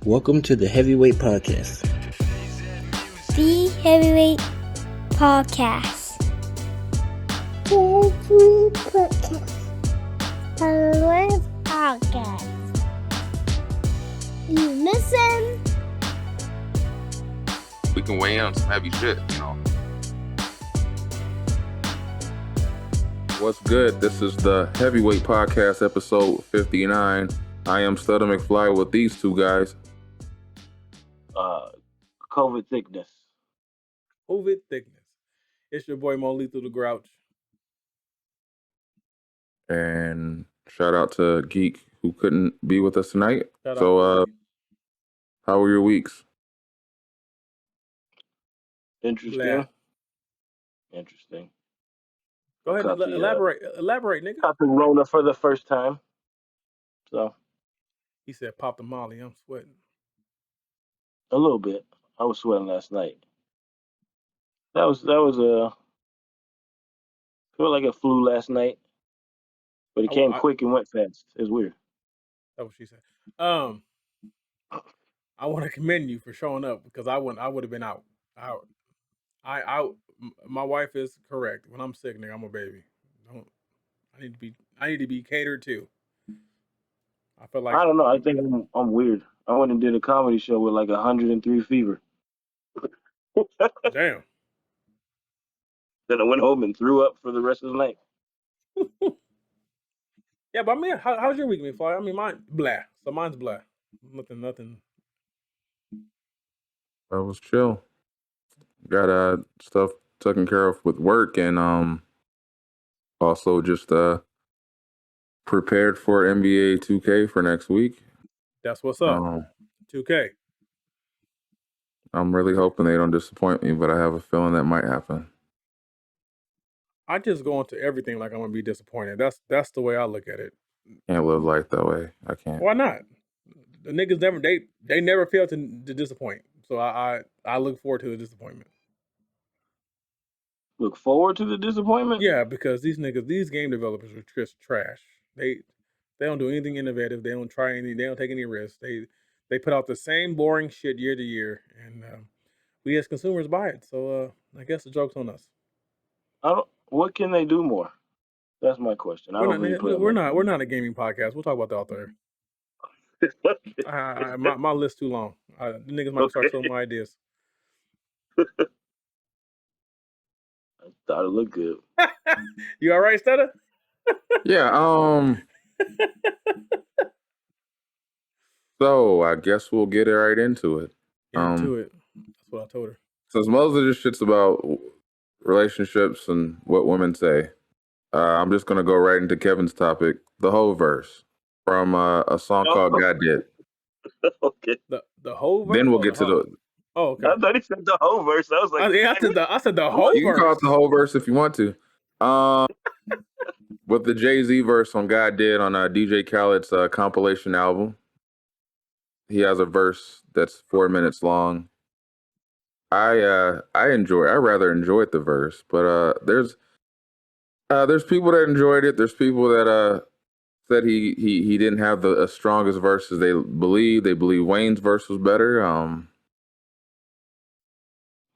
Welcome to the Heavyweight Podcast. The Heavyweight Podcast. Heavyweight Podcast. You listen. We can weigh in on some heavy shit, you know. What's good? This is the Heavyweight Podcast, episode 59. I am Stutter McFly with these two guys. COVID thickness. COVID thickness. It's your boy Mo Lethal the Grouch. And shout out to Geek who couldn't be with us tonight. Shout So, out to Geek. how were your weeks? Interesting. Glad. Interesting. Go ahead and Caught the, elaborate, nigga. Caught the Rona for the first time. So He said, "Pop the Molly." I'm sweating. a little bit. I was sweating last night. That was felt like a flu last night, but it came quick and went fast. It was weird. That's what she said. I want to commend you for showing up because I would have been out. My wife is correct. When I'm sick, nigga, I'm a baby. I need to be catered to. I feel like I don't know. I think I'm weird. I went and did a comedy show with like 103 fever. Damn. Then I went home and threw up for the rest of the night. Yeah, but I mean, how's your week been, Fly? I mean, mine blah. So mine's blah. Nothing. That was chill. Got stuff taken care of with work, and also just prepared for NBA 2K for next week. That's what's up. 2K. I'm really hoping they don't disappoint me, but I have a feeling that might happen. I just go into everything like I'm gonna be disappointed. That's the way I look at it. Can't live life that way. I can't. Why not? The niggas never fail to disappoint. So I look forward to the disappointment. Look forward to the disappointment? Yeah, because these game developers are just trash. They don't do anything innovative. They don't try anything. They don't take any risks. They put out the same boring shit year to year, and we as consumers buy it. So I guess the joke's on us. What can they do more? That's my question. We're not a gaming podcast. We'll talk about that out there. My list too long. The niggas might start showing my ideas. I thought it looked good. You all right, Stutter? Yeah. So I guess we'll get right into it. That's what I told her. Since most of this shit's about relationships and what women say, I'm just gonna go right into Kevin's topic, the whole verse from a song called "God Did." Okay. The whole verse. Then we'll get to the. Oh, okay. I thought he said the whole verse. I was like, I said the whole verse. You can call it the whole verse if you want to. With the Jay-Z verse on "God Did" on DJ Khaled's compilation album, he has a verse that's 4 minutes long. I rather enjoyed the verse, but there's people that enjoyed it. There's people that said he didn't have the strongest verses. They believe Wayne's verse was better.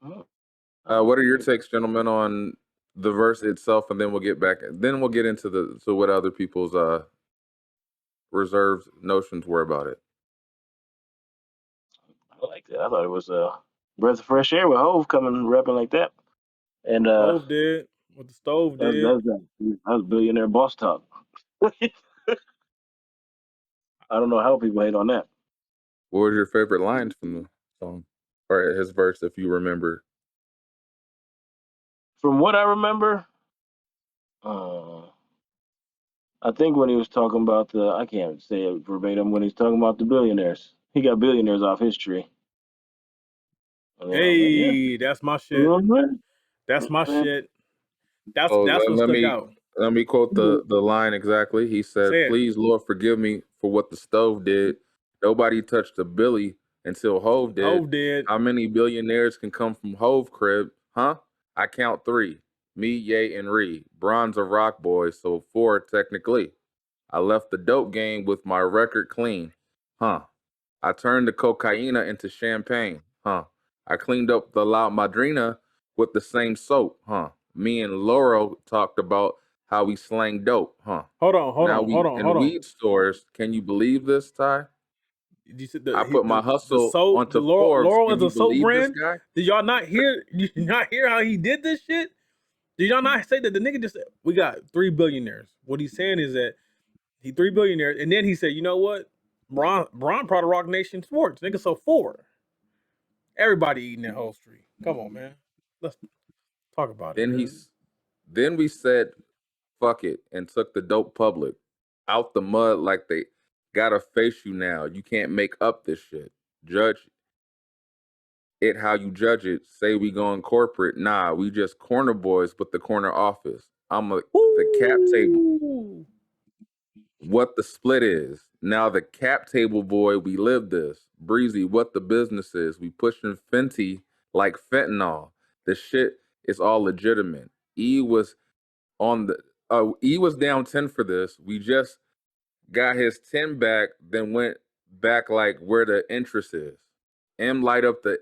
What are your takes, gentlemen, on the verse itself, and then we'll get into what other people's reserved notions were about it. I like that. I thought it was a breath of fresh air with Hove coming rapping like that. And Hove did what the stove did. That was billionaire boss talk. I don't know how people hate on that. What was your favorite lines from the song or his verse, if you remember? From what I remember, I think when he was talking about I can't say it verbatim, when he's talking about the billionaires. He got billionaires off his tree. Hey, that's my shit. Mm-hmm. That's my shit. That's what stuck out. Let me quote the line exactly. He said, "Please, Lord, forgive me for what the stove did. Nobody touched a Billy until Hove did. Hove did. How many billionaires can come from Hove crib? Huh? I count 3. Me, Ye, and Ree. Bronze of Rock Boys, so 4 technically. I left the dope game with my record clean. Huh? I turned the cocaina into champagne, huh? I cleaned up the La Madrina with the same soap, huh? Me and Laurel talked about how we slang dope, huh? Hold on, hold Now on, hold we on, in hold on. weed stores. Can you believe this, Ty? You said I put my the hustle soap, the onto Forbes. Laurel Can is a you soap believe this brand. guy? Did y'all not hear? Did you not hear how he did this shit? Did y'all not say that the nigga just said, we got 3 billionaires? What he's saying is that he 3 billionaires, and then he said, you know what? Bron part of Rock Nation Sports. Nigga, so 4. Everybody eating that whole street. Come on, man. Let's talk about it, Then man. then we said fuck it and took the dope public out the mud like they gotta face you now. You can't make up this shit. Judge it how you judge it. Say we going corporate. Nah, we just corner boys with the corner office. The cap table. Ooh. What the split is. Now the cap table boy, we live this. Breezy, what the business is. We pushing Fenty like fentanyl. The shit is all legitimate. E was down 10 for this. We just got his 10 back, then went back like where the interest is. M light up the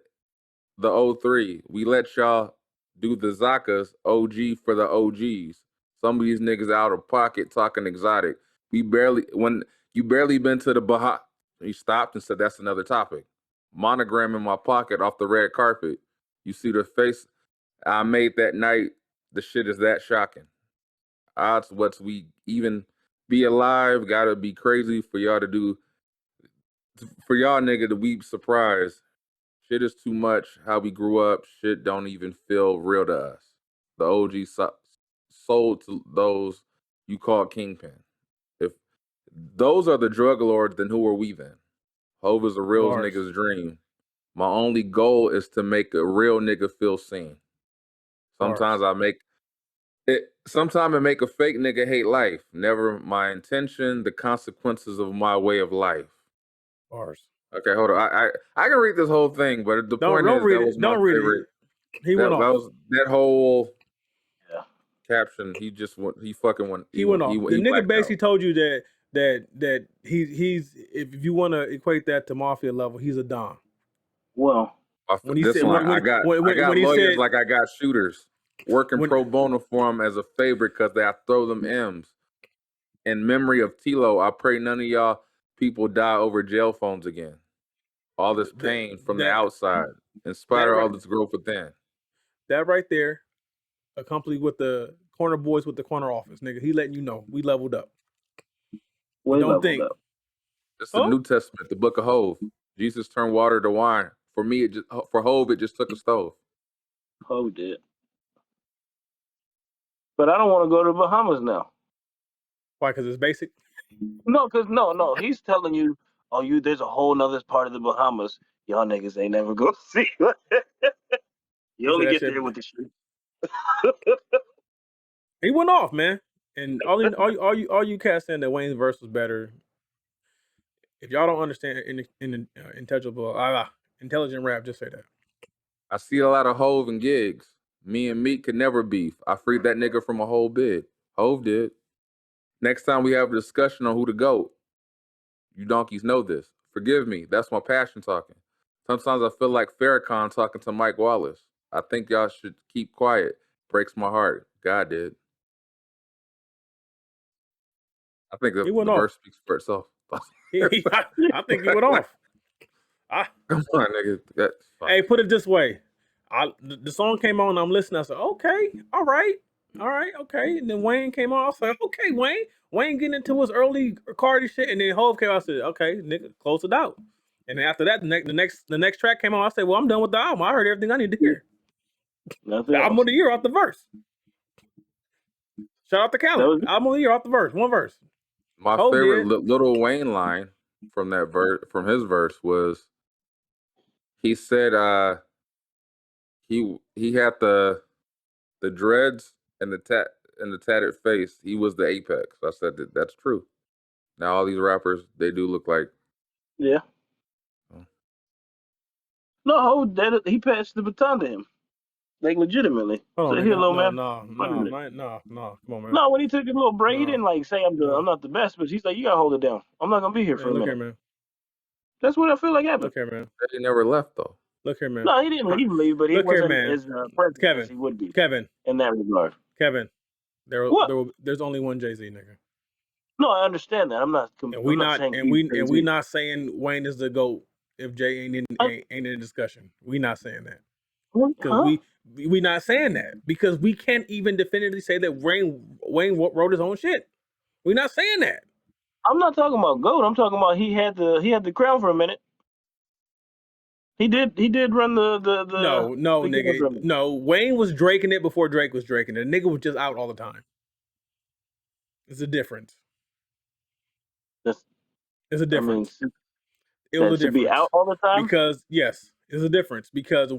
O3. We let y'all do the Zakas, OG for the OGs. Some of these niggas out of pocket talking exotic. When you barely been to the Baha, he stopped and said, that's another topic. Monogram in my pocket off the red carpet. You see the face I made that night. The shit is that shocking. Odds what's we even be alive gotta be crazy for y'all nigga to be surprised. Shit is too much. How we grew up, shit don't even feel real to us. The OG sold to those you call kingpin. If those are the drug lords, then who are we then? Hove is a real Bars. nigga's dream. My only goal is to make a real nigga feel seen. Sometimes I make it. Sometimes I make a fake nigga hate life. Never my intention. The consequences of my way of life. Bars. Okay, hold on. I can read this whole thing, but the point Don't is read that it. was my Don't read favorite. it. He went That off. was that whole Yeah. caption. He just went. He fucking went. He went off. The He nigga whacked basically out. told you that he's if you want to equate that to mafia level, he's a don. Well, When he This said line, I got when he lawyers said like I got shooters working when pro bono for them as a favor because I throw them M's. In memory of Tilo, I pray none of y'all people die over jail phones again. All this pain from the outside, in spite of all this growth within. that right there, accompanied with the corner boys with the corner office, nigga. He letting you know we leveled up. way Don't leveled think. up. It's the New Testament, the book of Hove. Jesus turned water to wine. For me, for Hove, it just took a stove. Oh, did. But I don't want to go to the Bahamas now. Why? Because it's basic. No, because no. He's telling you, oh, there's a whole nother part of the Bahamas. Y'all niggas ain't never go see. You He said only that get shit. there with the shit. He went off, man. And all you cats saying that Wayne's verse was better. If y'all don't understand intelligent rap, just say that. I see a lot of Hove and gigs. Me and Meek could never beef. I freed that nigga from a whole bid. Hove did. Next time we have a discussion on who to go, you donkeys know this. Forgive me. That's my passion talking. Sometimes I feel like Farrakhan talking to Mike Wallace. I think y'all should keep quiet. Breaks my heart. God did. I think He the went off. verse speaks for itself. I think he went off. Come on, nigga. Hey, put it this way. The song came on, I'm listening. I said, okay, all right, okay. And then Wayne came on. I said, okay, Wayne getting into his early Cardi shit. And then Hove came out. I said, okay, nigga, close it out. And then after that, the next track came on. I said, well, I'm done with the album. I heard everything I need to hear. Nothing The album else. of the year off the verse. Shout out to Khaled. Album of the year off the verse. One verse. My favorite Little Wayne line from that verse, from his verse, was he said he had the dreads and the tatted face. He was the apex. I said that's true. Now all these rappers, they do look like. Yeah. No, he passed the baton to him. Like legitimately. Hold on, so here, little man. No. Come on, man. No, when he took his little break, he didn't like say I'm not the best, but he's like, you gotta hold it down. I'm not gonna be here for a look minute. here, man. That's what I feel like happened. Look here, man. He never left though. Look here, man. No, he didn't leave, but he Look here, wasn't man. as present Kevin. as he would be Kevin. in that regard. Kevin. What? There's only one Jay-Z, nigga. No, I understand that. I'm not saying we not saying Wayne is the GOAT if Jay ain't in the discussion. We not saying that. Because we not saying that. Because we can't even definitively say that Wayne wrote his own shit. We not saying that. I'm not talking about GOAT. I'm talking about he had the crown for a minute. He did run the No, nigga. No, Wayne was draking it before Drake was draking it. The nigga was just out all the time. It's a difference. It's a difference. It was a difference. Be out all the time? Because, yes, it's a difference. Because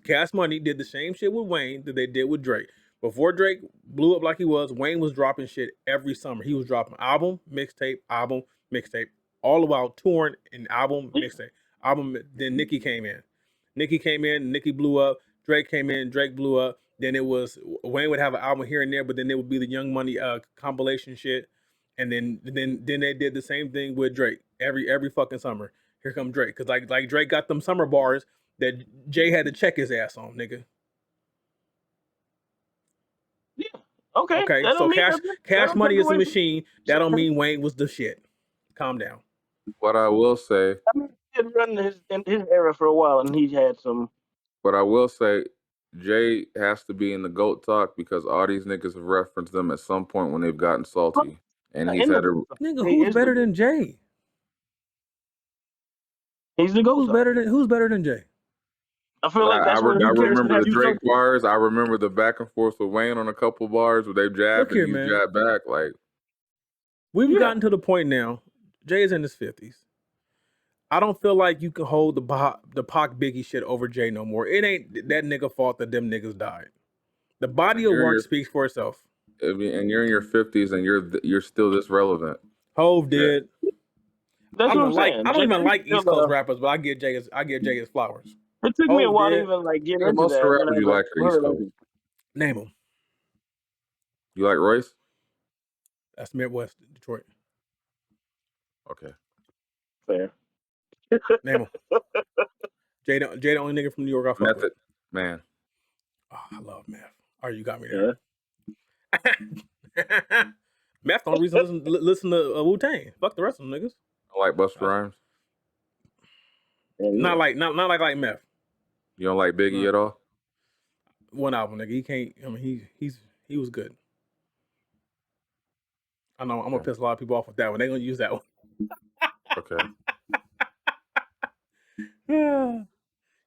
Cash Money did the same shit with Wayne that they did with Drake. Before Drake blew up like he was, Wayne was dropping shit every summer. He was dropping album, mixtape, all about touring and album, mixtape. Then Nicki came in. Nicki blew up. Drake came in, Drake blew up. Then it was, Wayne would have an album here and there, but then it would be the Young Money compilation shit. And then they did the same thing with Drake every fucking summer. Here come Drake, because like Drake got them summer bars that Jay had to check his ass on, nigga. Yeah. Okay. So Cash Money is a machine. That don't mean Wayne was the shit. Calm down. What I will say, he did run in his era for a while, and he had some. But I will say, Jay has to be in the GOAT talk because all these niggas have referenced them at some point when they've gotten salty, and he's had a nigga. Who's better than Jay? He's the GOAT. Who's better than Jay? I feel like that's what I remember the Drake bars. I remember the back and forth with Wayne on a couple bars where they jabbed and you jabbed back. Like, we've gotten to the point now. Jay is in his 50s. I don't feel like you can hold the Pac Biggie shit over Jay no more. It ain't that nigga fault that them niggas died. The body of work speaks for itself. And you're in your 50s and you're still this relevant. Hove did. That's what I'm saying. I don't even like East Coast rappers, but I give Jay his flowers. It took me a while to even get into most that. Most rappers you like are East Coast. Name them. You like Royce? That's Midwest Detroit. Okay. Fair. Name him. Jay the only nigga from New York I fuck with. Man. Oh, I love Meth. Oh, you got me there. Yeah. Meth the only reason listen to Wu-Tang. Fuck the rest of them niggas. I like Busta Rhymes. Not like Meth. You don't like Biggie at all? One album, nigga. He can't. I mean, he was good. I know I'm gonna piss a lot of people off with that one. They're gonna use that one. Okay.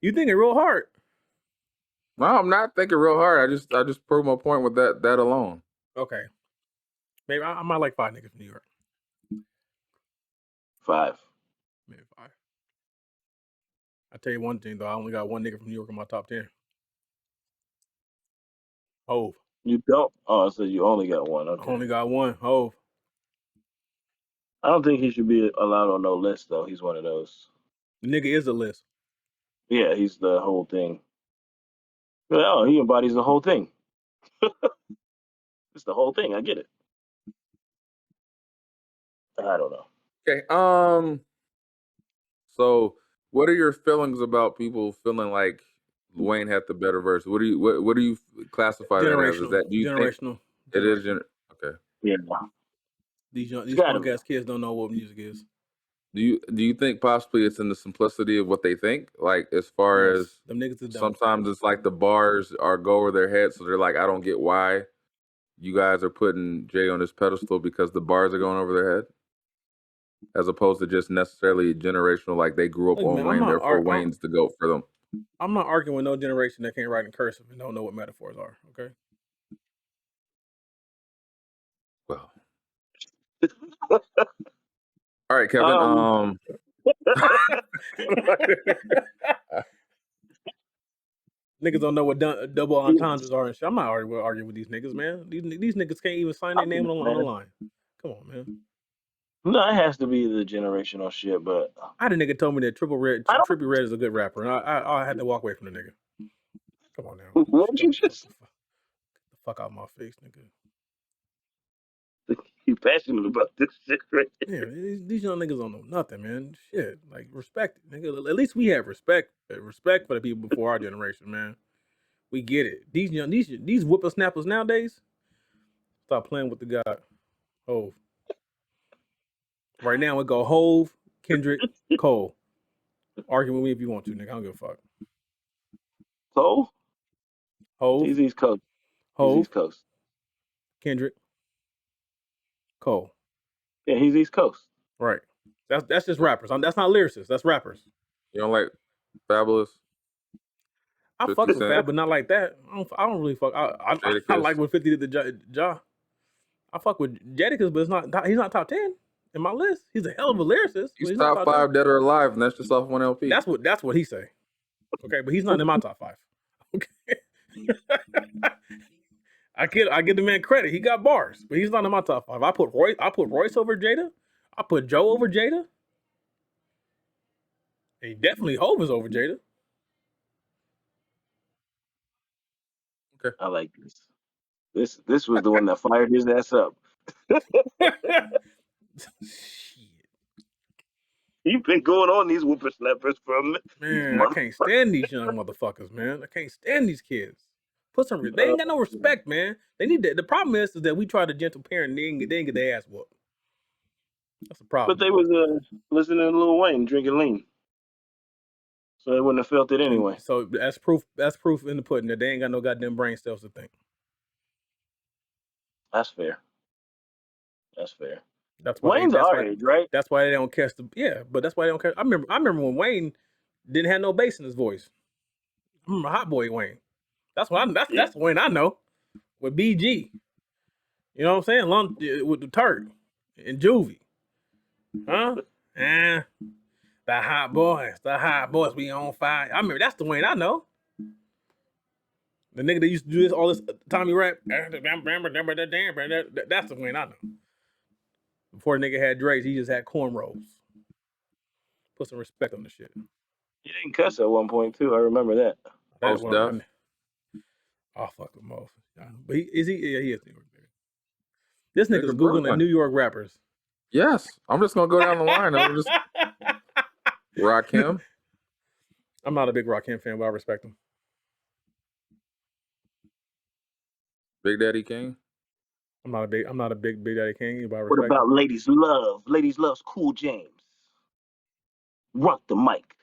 You thinking real hard? No, I'm not thinking real hard. I just proved my point with that alone. Okay. Maybe I might like 5 niggas from New York. 5. Maybe 5. I tell you one thing though, I only got 1 nigga from New York in my top 10. Hove. You don't? Oh, so you only got 1. Okay. I only got 1. Hove. I don't think he should be allowed on no list though. He's one of those. The nigga is the list. Yeah, he's the whole thing. Oh, he embodies the whole thing. It's the whole thing. I get it. I don't know. Okay. So, what are your feelings about people feeling like Wayne had the better verse? What do you classify that as? Is that generational? It is okay. Yeah. These punk ass kids don't know what music is. Do you think possibly it's in the simplicity of what they think? Like as far as them niggas is dumb. Sometimes it's like the bars go over their head, so they're like, I don't get why you guys are putting Jay on this pedestal because the bars are going over their head, as opposed to just necessarily generational, like they grew up on Wayne, therefore Wayne's the GOAT for them. I'm not arguing with no generation that can't write in cursive and don't know what metaphors are. Okay. Well. All right, Kevin. Niggas don't know what double entendres are and shit. I'm not arguing with these niggas, man. These niggas can't even sign their name on the line. Come on, man. No, it has to be the generational shit, but I had a nigga told me that Trippie Redd is a good rapper, and I had to walk away from the nigga. Come on now. What did you just? Get the fuck out of my face, nigga. You passionate about this shit, right? Yeah, these young niggas don't know nothing, man. Shit, like respect it, nigga. At least we have respect for the people before our generation, man. We get it. These whippersnappers nowadays, stop playing with the God. Hove. Right now we go Hove, Kendrick, Cole. Argue with me if you want to, nigga. I don't give a fuck. Cole? Hove, He's East Coast. He's Hove, East Coast. Kendrick, Cole. Yeah, he's East Coast. Right. That's just rappers. That's not lyricists. That's rappers. You don't like Fabulous? I 50 fucks with Cent? Fab, but not like that. I don't really fuck. I Jadakiss? like what 50 did to Ja. I fuck with Jadakiss, but he's not top 10 in my list. He's a hell of a lyricist, but He's he's not top top 10. 5 dead or alive, and that's just off one LP. That's what he say. Okay, but he's not in my top 5. Okay. I give the man credit. He got bars, but he's not in my top 5. I put Royce over Jada. I put Joe over Jada. And he definitely Hov is over Jada. Okay. I like this. This was the one that fired his ass up. Shit. He's been going on these whippersnappers for a minute. Man, I can't stand these young motherfuckers, man. I can't stand these kids. They ain't got no respect, man. They need the problem is that we try to gentle parent and they didn't get their ass whooped. That's a problem. But they was listening to Lil Wayne drinking lean, so they wouldn't have felt it anyway. So that's proof in the pudding that they ain't got no goddamn brain cells to think. That's fair. That's fair. That's why Wayne's our age, right? That's why they don't catch but that's why they don't catch. I remember when Wayne didn't have no bass in his voice. I remember Hot Boy Wayne. That's the Wayne I know. With BG. You know what I'm saying? With the Turk and Juvie. Huh? The hot boys, we on fire. I remember that's the Wayne I know. The nigga that used to do all this Tommy rap. That's the Wayne I know. Before the nigga had dreads, he just had cornrows. Put some respect on the shit. He didn't cuss at one point too. I remember that. Most Def? Oh, fuck with Most. But he is. Yeah, he is New York. This nigga's Nigga, Googling Brooklyn. New York rappers. Yes. I'm just going to go down the line. I'm just Rakim. I'm not a big Rakim fan, but I respect him. Big Daddy King. I'm not a big Big Daddy King, but I What respect about him. Ladies Love? Ladies Love's Cool James. Rock the mic.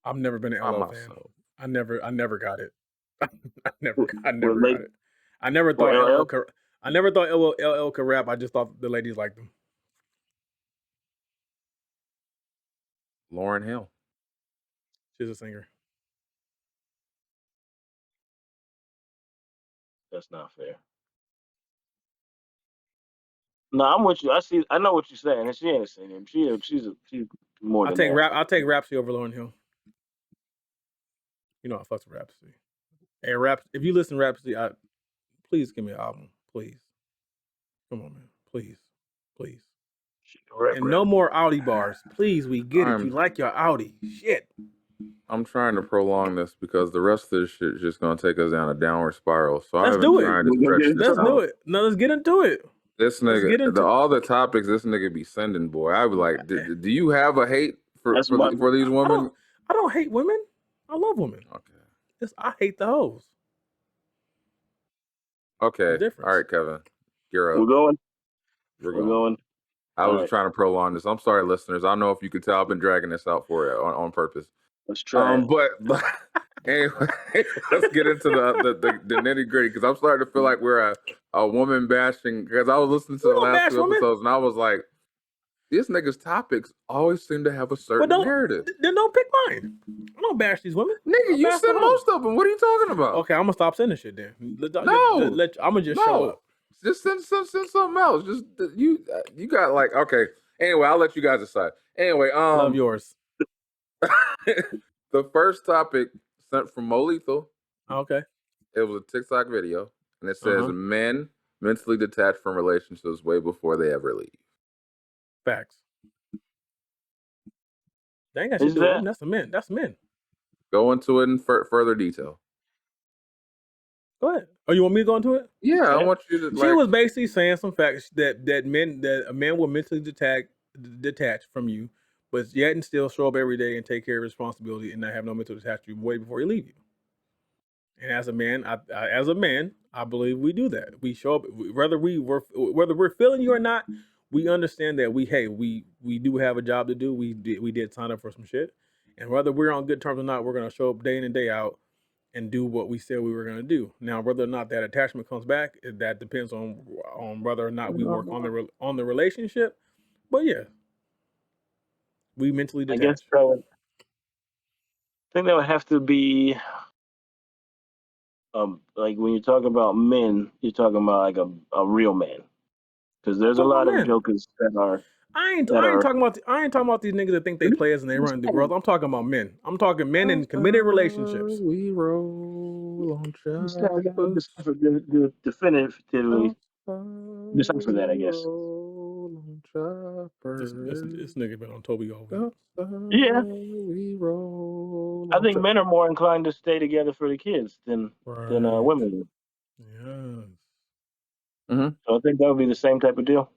I've never been an I'm LL not fan. so. I never got it. I never got lady- it. I never thought LL? LL could rap. I just thought the ladies liked him. Lauryn Hill. She's a singer. That's not fair. No, I'm with you. I know what you're saying, and she ain't a singer. She's more than that. I'll take Rhapsody over Lauryn Hill. You know I fucks with Rhapsody. Hey, if you listen to Rhapsody, please give me an album, please. Come on, man, please. And no more Audi bars, please. We get it. You like your Audi, shit. I'm trying to prolong this because the rest of this shit is just going to take us down a downward spiral. So Let's I've do been it. trying to stretch this Let's out. do it. No, let's get into it. This nigga, all the topics this nigga be sending, boy. I be like, do you have a hate for these women? I don't hate women. I love women. Okay. I hate the hoes. Okay. All right, Kevin. You're up. We're going. I was trying to prolong this. I'm sorry, listeners. I don't know if you could tell I've been dragging this out for you on purpose. Let's try. But anyway, let's get into the nitty gritty because I'm starting to feel like we're a woman bashing. Because I was listening to the last 2 episodes and I was like, this nigga's topics always seem to have a certain narrative. Then don't pick mine. I don't bash these women. Nigga, you send most of them. What are you talking about? Okay, I'm gonna stop sending shit then. I'm gonna just show up. Just send something else. Just you got like okay. Anyway, I'll let you guys decide. Anyway, love yours. The first topic sent from Mo Lethal. Okay. It was a TikTok video, and it says men mentally detached from relationships way before they ever leave. Facts. They ain't got shit to do with them. That's men. That's men. Go into it in further detail. Go ahead. Oh, you want me to go into it? Yeah, I Yeah. want you to She like. was basically saying some facts that a man will mentally detach from you, but yet and still show up every day and take care of responsibility and not have no mental detachment way before he leave you. And as a man, I believe we do that. We show up whether we're feeling you or not. We understand that we do have a job to do. We did sign up for some shit, and whether we're on good terms or not, we're gonna show up day in and day out and do what we said we were gonna do. Now, whether or not that attachment comes back, that depends on whether or not we work on the relationship. But yeah, we mentally I guess detach. I think that would have to be like when you talk about men, you're talking about like a real man, because I'm there's a talking about lot of men. jokers that are I ain't talking about these niggas that think they players and they run the world. I'm talking about men. I'm talking men in committed relationships. We roll on Just gotta choppers. definitively decipher that, I We guess. roll on This choppers. nigga been on Toby all week. Yeah, We roll I on think choppers. men are more inclined to stay together for the kids than Right. women. Yes. Mm-hmm. So I think that would be the same type of deal.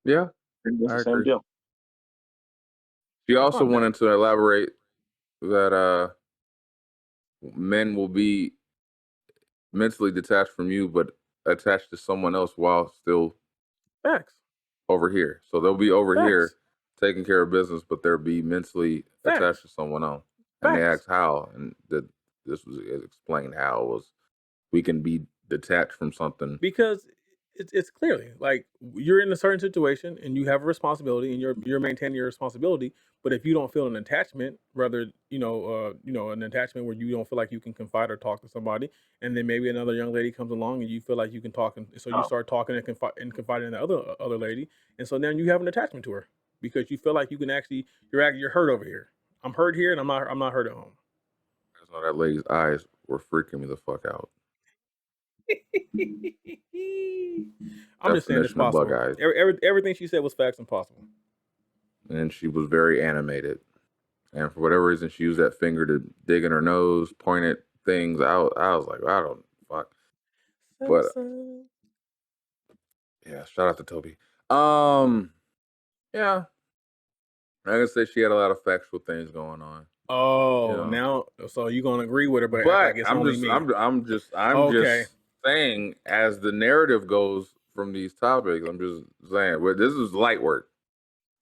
Yeah, I think that's I the same agree. deal. She I'm also fine with that. wanted to elaborate that men will be mentally detached from you, but attached to someone else while still Facts. over here. So they'll be over here Facts. taking care of business, but they'll be mentally attached Facts. to someone else. And they Facts. asked how, and this was explained how was we can be detached from something. Because it's clearly like you're in a certain situation and you have a responsibility and you're maintaining your responsibility. But if you don't feel an attachment, rather an attachment where you don't feel like you can confide or talk to somebody, and then maybe another young lady comes along and you feel like you can talk, and so you Oh, start talking and confiding in the other lady, and so then you have an attachment to her because you feel like you can actually you're hurt over here. I'm hurt here and I'm not hurt at home. I just know that lady's eyes were freaking me the fuck out. I'm just saying it's Definition of bug possible. eyes. Everything she said was facts and possible. And she was very animated. And for whatever reason, she used that finger to dig in her nose, pointed things out. I was like, I don't fuck. But yeah, shout out to Toby. Yeah, I can say she had a lot of factual things going on. Oh, Yeah, now so you're gonna agree with her, but act but like it's only me. I'm Okay, just saying, as the narrative goes from these topics, I'm just saying, well, this is light work.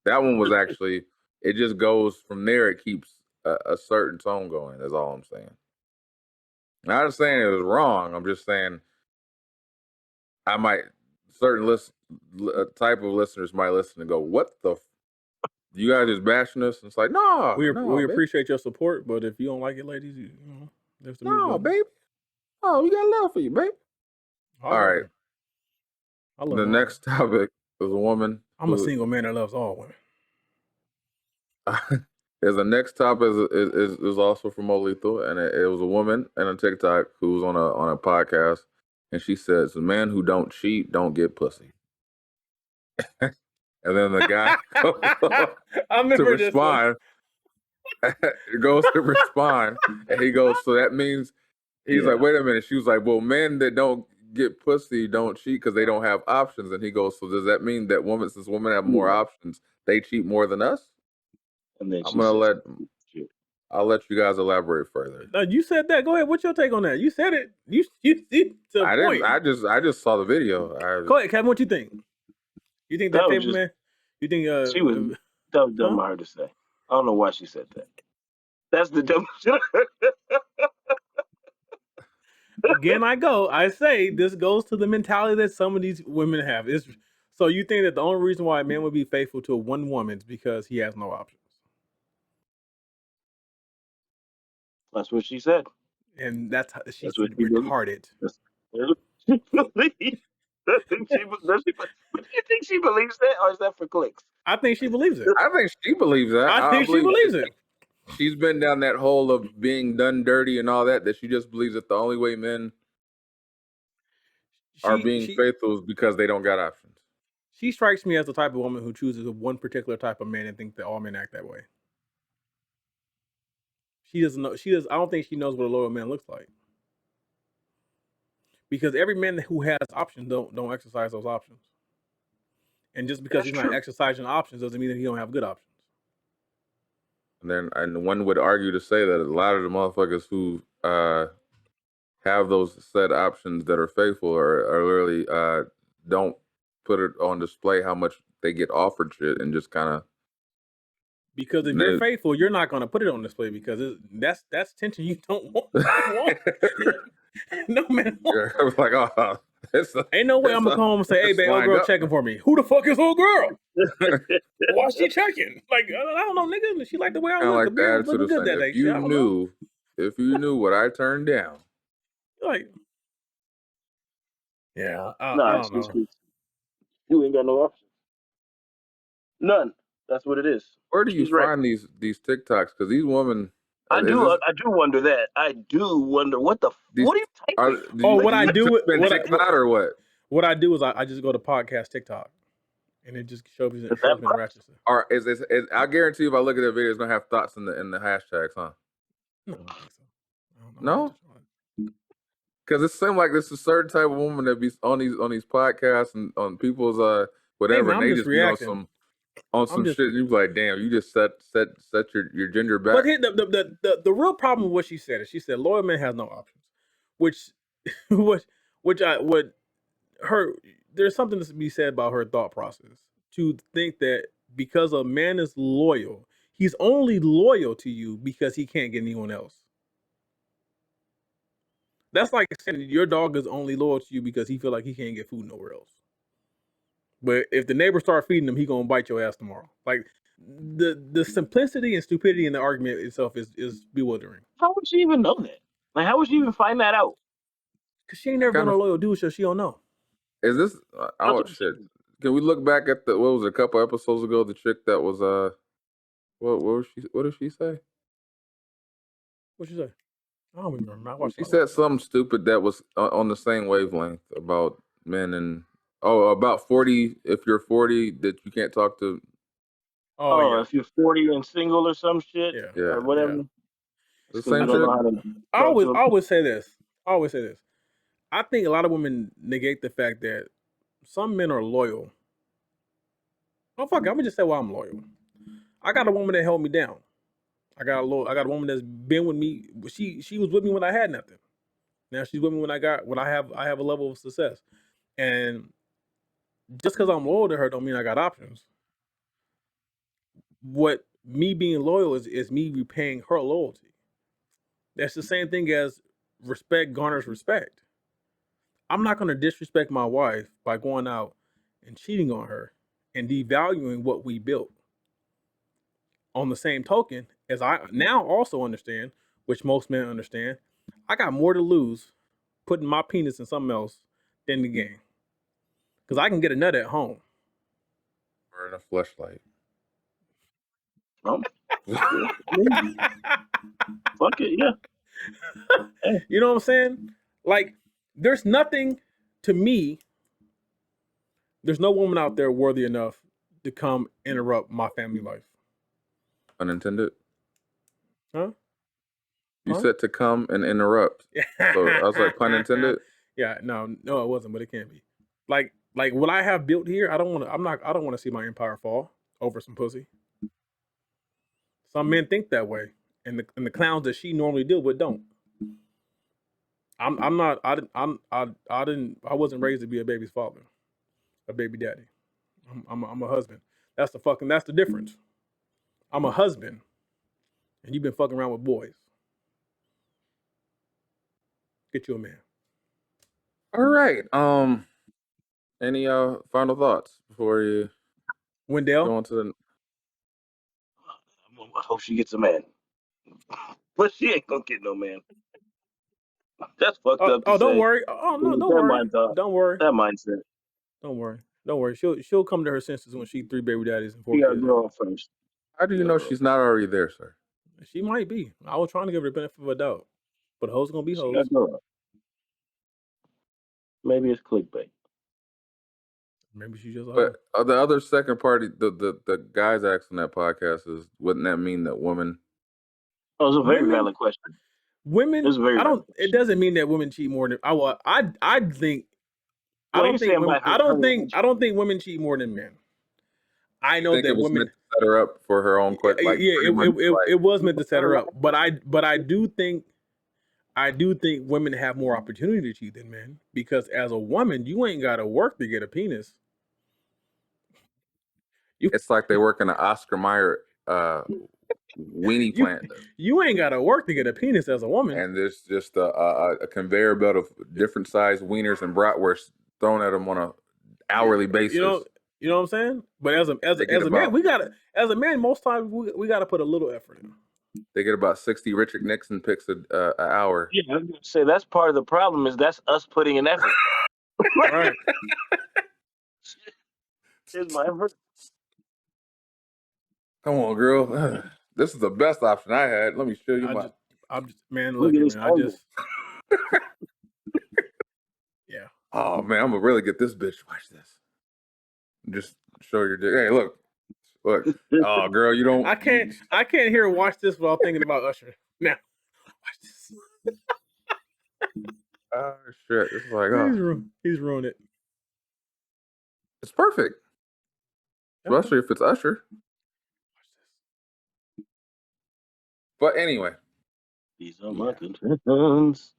That one was actually, it just goes from there. It keeps a certain tone going. That's all I'm saying. Not saying it was wrong. I'm just saying I might certain type of listeners might listen and go, "What the? You guys just bashing us?" And it's like, no, we no, baby, appreciate your support, but if you don't like it, ladies, you know, there's the mute no, button. baby. Oh, we got love for you, baby. All All right, right. I love The all. next topic is a woman I'm a who single man that loves all women. is the next topic is also from Olethal, and it was a woman and a TikTok who was on a podcast, and she says, "The man who don't cheat don't get pussy." And then the guy goes on I to remember this one. respond. Goes to respond, and he goes, "So that means." He's yeah. like, "Wait a minute." She was like, "Well, men that don't get pussy don't cheat because they don't have options." And he goes, "So does that mean that since women have more Yeah. options, they cheat more than us?" And then I'm she gonna says, I'll let you guys elaborate further. No, you said that. Go ahead. What's your take on that? You said it. You to the I didn't. point. I just saw the video. Go ahead, Kevin. What you think? You think that that was favorite just man? You think she was that was dumb huh? of her to say. I don't know why she said that. That's the dumbest shit. Again, I say this goes to the mentality that some of these women have. So you think that the only reason why a man would be faithful to one woman is because he has no options, That's what she said. and she's That's what she believed. retarded. That's what she believes. But do you think she believes that, or is that for clicks? I think she believes it. I think she believes that. I I think she believe believes it. she's been down that hole of being done dirty and all that. That she just believes that the only way men are She being she faithful is because they don't got options. she strikes me as the type of woman who chooses one particular type of man and thinks that all men act that way. She doesn't know. She does. I don't think she knows what a loyal man looks like. because every man who has options don't exercise those options. And just because That's he's not true. exercising options doesn't mean that he don't have good options. And one would argue to say that a lot of the motherfuckers who have those said options that are faithful are literally don't put it on display how much they get offered shit and just kind of. Because if you're faithful, you're not going to put it on display because that's tension you don't want. No man. I was like, oh, Ain't no way I'm gonna come home and say, "Hey, babe, old girl checking for me." Who the fuck is old girl? Why she checking? Like, I don't know, nigga. She like the way I look. The beard was looking good that day. If you knew what I turned down, like, yeah, I don't know. You ain't got no options. None. That's what it is. Where do you find these TikToks? Because these women, I do wonder that. I do wonder what the what are you typing? What I do or what? What I do is I just go to podcast TikTok, and it just shows me the ratchet stuff. Or is I guarantee you, if I look at the video, it's gonna have thoughts in the hashtags, huh? No, I don't think so. No. Because it seems like there's a certain type of woman that be on these podcasts and on people's whatever, and they just be on some shit. You be like, damn, you just set your gender back. But here, the real problem with what she said is she said loyal man has no options, which there's something to be said about her thought process to think that because a man is loyal, he's only loyal to you because he can't get anyone else. That's like saying your dog is only loyal to you because he feel like he can't get food nowhere else. But if the neighbors start feeding him, he gonna bite your ass tomorrow. Like the simplicity and stupidity in the argument itself is bewildering. How would she even know that? Like, how would she even find that out? Cause she ain't never been a loyal dude, so she don't know. Is this? Oh shit! Can we look back at what was it, a couple episodes ago? The chick that was what did she say? What'd she say? I don't remember. She said something stupid that was on the same wavelength about men and about 40. If you're 40, that you can't talk to. Yeah. If you're 40 and single or some shit, or whatever. Yeah. The same shit. I always say this. I think a lot of women negate the fact that some men are loyal. Oh fuck it, I'm gonna just say why I'm loyal. I got a woman that held me down. I got a woman that's been with me. She was with me when I had nothing. Now she's with me when I have a level of success. And just because I'm loyal to her don't mean I got options. What me being loyal is me repaying her loyalty. That's the same thing as respect garners respect. I'm not going to disrespect my wife by going out and cheating on her and devaluing what we built. On the same token, as I now also understand, which most men understand, I got more to lose putting my penis in something else than the game. Because I can get a nut at home. Or in a fleshlight. Fuck it, yeah. You know what I'm saying? Like, there's nothing to me. There's no woman out there worthy enough to come interrupt my family life. Unintended? Huh? You said to come and interrupt. So I was like, pun intended? Yeah, no, it wasn't, but it can be. Like what I have built here, I don't want to see my empire fall over some pussy. Some men think that way, and the clowns that she normally deal with don't. I wasn't raised to be a baby's father, a baby daddy. I'm a husband. That's the difference. I'm a husband, and you've been fucking around with boys. Get you a man. All right. Any final thoughts before you Wendell go on to the? I hope she gets a man, but she ain't gonna get no man. That's fucked up. Don't worry. Oh no, don't worry. Don't worry. That mindset. Don't worry. She'll come to her senses when she 3 baby daddies and 4 kids. kids. Girl first. How do you know she's not already there, sir? She might be. I was trying to give her the benefit of a doubt, but hoes gonna be hoes. Maybe it's clickbait. Maybe she just. But the other second party, the guys asking that podcast is, wouldn't that mean that women? Oh, it's a very valid question. women. It's very I don't. reckless. It doesn't mean that women cheat more than. I think. I Well, don't you're think saying women. by her. I don't think women cheat more than men. I know think it that was meant women. to set her up for her own Yeah, like it, pretty much like it was meant to set her up, but I do think women have more opportunity to cheat than men because as a woman, you ain't got to work to get a penis. You it's like they work in an Oscar Mayer weenie you plant, you ain't got to work to get a penis as a woman. and there's just a conveyor belt of different sized wieners and bratwursts thrown at them on a hourly basis. You know what I'm saying? But They get as a man, about as a man, most times we gotta put a little effort in. 60 Richard Nixon picks an hour. Yeah, I was gonna say that's part of the problem. Is that's us putting an effort. Right. Here's my effort. Come on, girl. This is the best option I had. Let me show you my. I'm just man, Look look at at this man. angle. Yeah. Oh man, I'm gonna really get this bitch. Watch this. Just show your dick. Hey, look. Oh, girl, you don't. I can't hear watch this without thinking about Usher. Now, watch this. Oh shit! It's like, oh, He's ruined it. it's perfect, especially if it's Usher. But anyway, These are yeah. my contentions.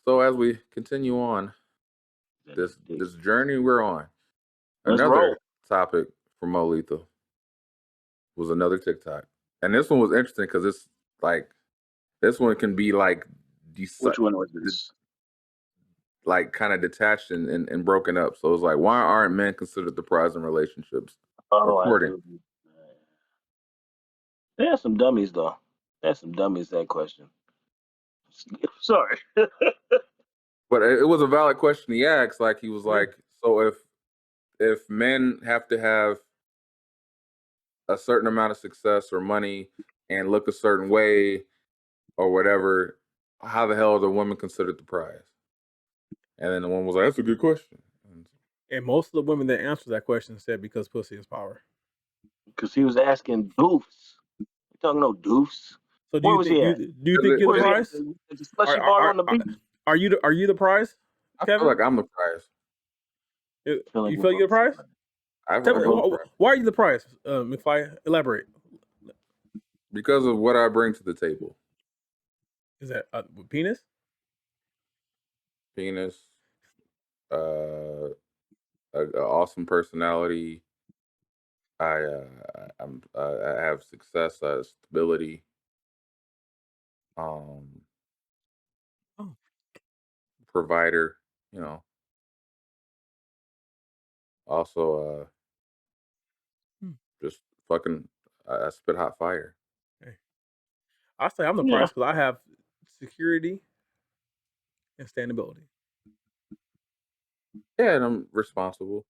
So as we continue on this journey we're on, Let's roll. another topic for Mo Lethal was another TikTok, and this one was interesting because it's like this one can be like Which one was this? like kind of detached and broken up. So it's like, why aren't men considered the prize in relationships? Oh, I According. do. There's some dummies though. There's some dummies that question. Sorry. But it was a valid question he asked. Like he was like, so if men have to have a certain amount of success or money and look a certain way or whatever, how the hell are the women considered the prize? And then the one was like, that's a good question. And most of the women that answered that question said because pussy is power. Because he was asking doofs. You talking no doofs? So Where was he at? do you think you're the prize? At the slushy bar on the beach? Are you the prize? I Kevin? feel like I'm the prize. You feel you're the prize? Why are you the prize, McFly? Elaborate. Because of what I bring to the table. Is that penis? Penis, an awesome personality. I have success, stability. Provider, you know. Also, just fucking, I spit hot fire. Hey. I say I'm the prize because I have security and standability. Yeah, and I'm responsible.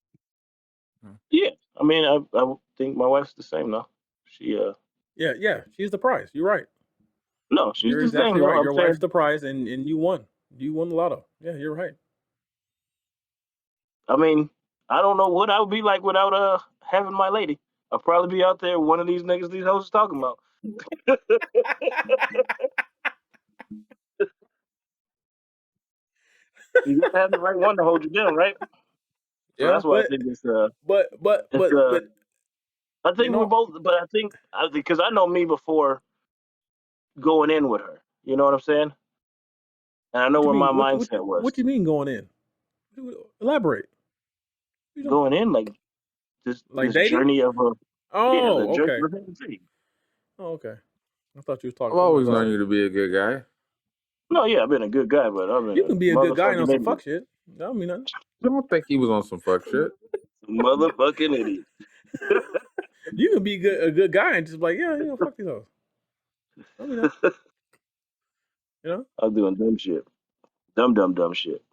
Yeah, I mean, I think my wife's the same though. She Yeah, she's the prize. You're right. No, she's You're the exactly same. right. Your wife's the prize, and you won. You won the lotto. Yeah, you're right. I mean, I don't know what I would be like without having my lady. I'd probably be out there one of these niggas these hoes is talking about. You gotta have the right one to hold you down, right? So Yeah, that's why I think it's I think we're both, but I think because I know me before going in with her. You know what I'm saying? And I know where my mindset was. What do you mean going in? Elaborate. Going in like this journey of a okay. journey. Oh, okay. I thought you was talking. I've always known you to be a good guy. No, yeah, I've been a good guy, but I've been. You can be a good guy and on some fuck shit. That don't mean nothing. I don't think he was on some fuck shit. Motherfucking idiot. You can be a good guy and just like, yeah, fuck these hoes. I mean, you know, I'm doing dumb shit, dumb shit.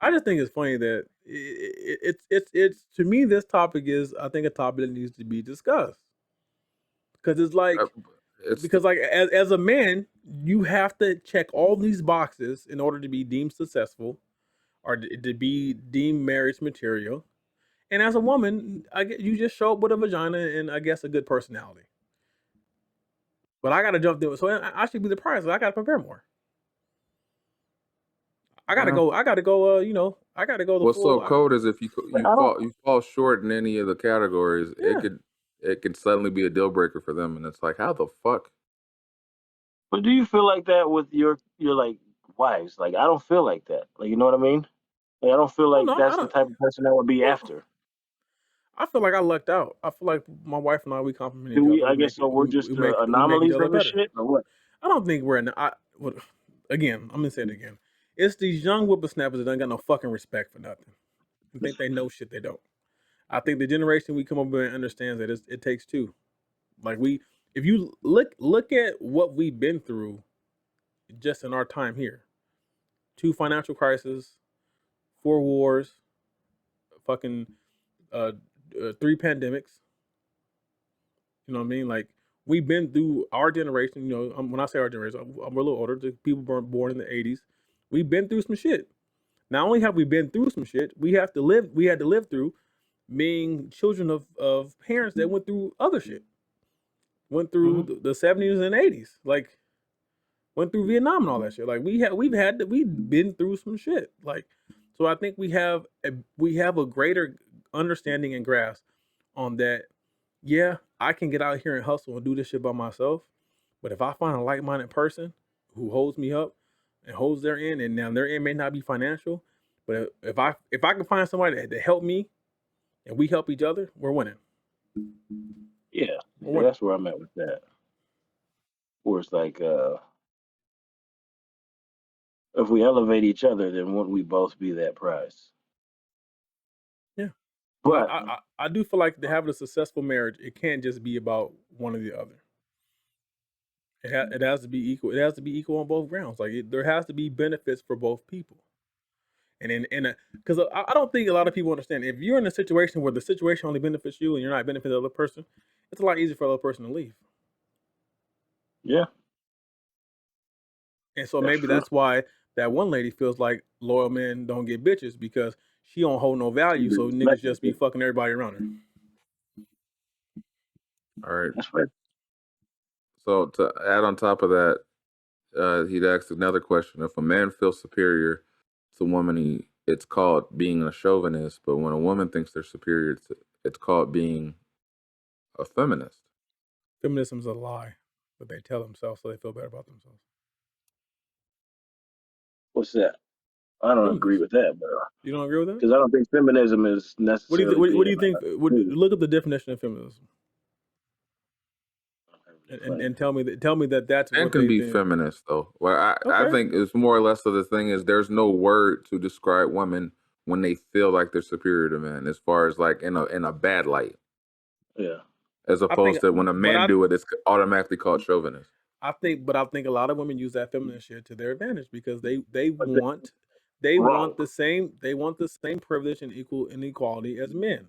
I just think it's funny that it's to me this topic is I think a topic that needs to be discussed because it's like as a man you have to check all these boxes in order to be deemed successful or to be deemed marriage material. And as a woman, you just show up with a vagina and I guess a good personality. But I gotta jump through. So I should be the prize. I gotta prepare more. I gotta go. I gotta go. I gotta go the What's so full. cold is if you I don't. you fall short in any of the categories, Yeah. it could suddenly be a deal breaker for them, and it's like, how the fuck? But do you feel like that with your like wives? Like I don't feel like that. Like you know what I mean? Like I don't feel Oh like no, I that's the don't. type of person I would be Well, after. I feel like I lucked out. I feel like my wife and I, we complement Do each we? other. I guess so. We're just We make each anomalies other of the better. shit, or what? I don't think we're in. Again, I'm gonna say it again. It's these young whippersnappers that ain't got no fucking respect for nothing and think they know shit they don't. I think the generation we come up with understands that it takes two. Like if you look at what we've been through just in our time here, 2 financial crises, 4 wars, fucking 3 pandemics. You know what I mean? Like we've been through our generation. When I say our generation, I'm a little older. The people born in the '80s. We've been through some shit. Not only have we been through some shit, we had to live through being children of parents that went through other shit. Went through the '70s and '80s. Like went through Vietnam and all that shit. Like we've been through some shit. Like so I think we have a greater understanding and grasp on that. Yeah, I can get out here and hustle and do this shit by myself. But if I find a like-minded person who holds me up and holds their end, and now their end may not be financial, but if I can find somebody that help me and we help each other, we're winning. Yeah, We're yeah, winning. that's where I'm at with that. Where it's like, if we elevate each other, then wouldn't we both be that prize? Yeah. Because But I do feel like to have a successful marriage, it can't just be about one or the other. It has to be equal. It has to be equal on both grounds. Like there has to be benefits for both people. And because I don't think a lot of people understand. If you're in a situation where the situation only benefits you and you're not benefiting the other person, it's a lot easier for the other person to leave. yeah, And so that's maybe true. that's why that one lady feels like loyal men don't get bitches because she don't hold no value. So niggas just be fucking everybody around her. All right. That's right. So to add on top of that, he'd asked another question: if a man feels superior to a woman, it's called being a chauvinist. But when a woman thinks they're superior, it's called being a feminist. Feminism is a lie that they tell themselves so they feel better about themselves. What's that? I don't agree Feminist. with that, but You don't agree with that? because I don't think feminism is necessarily What do being you think? Look up the definition of feminism and tell me that that's Men what can they be think. feminist though. Well, I Okay. think it's more or less of the thing is there's no word to describe women when they feel like they're superior to men, as far as like in a bad light, Yeah. as I think, opposed to when a but man do it, it's automatically called chauvinist. I think a lot of women use that feminist shit to their advantage because they But that's want wrong. the same privilege and equality as men.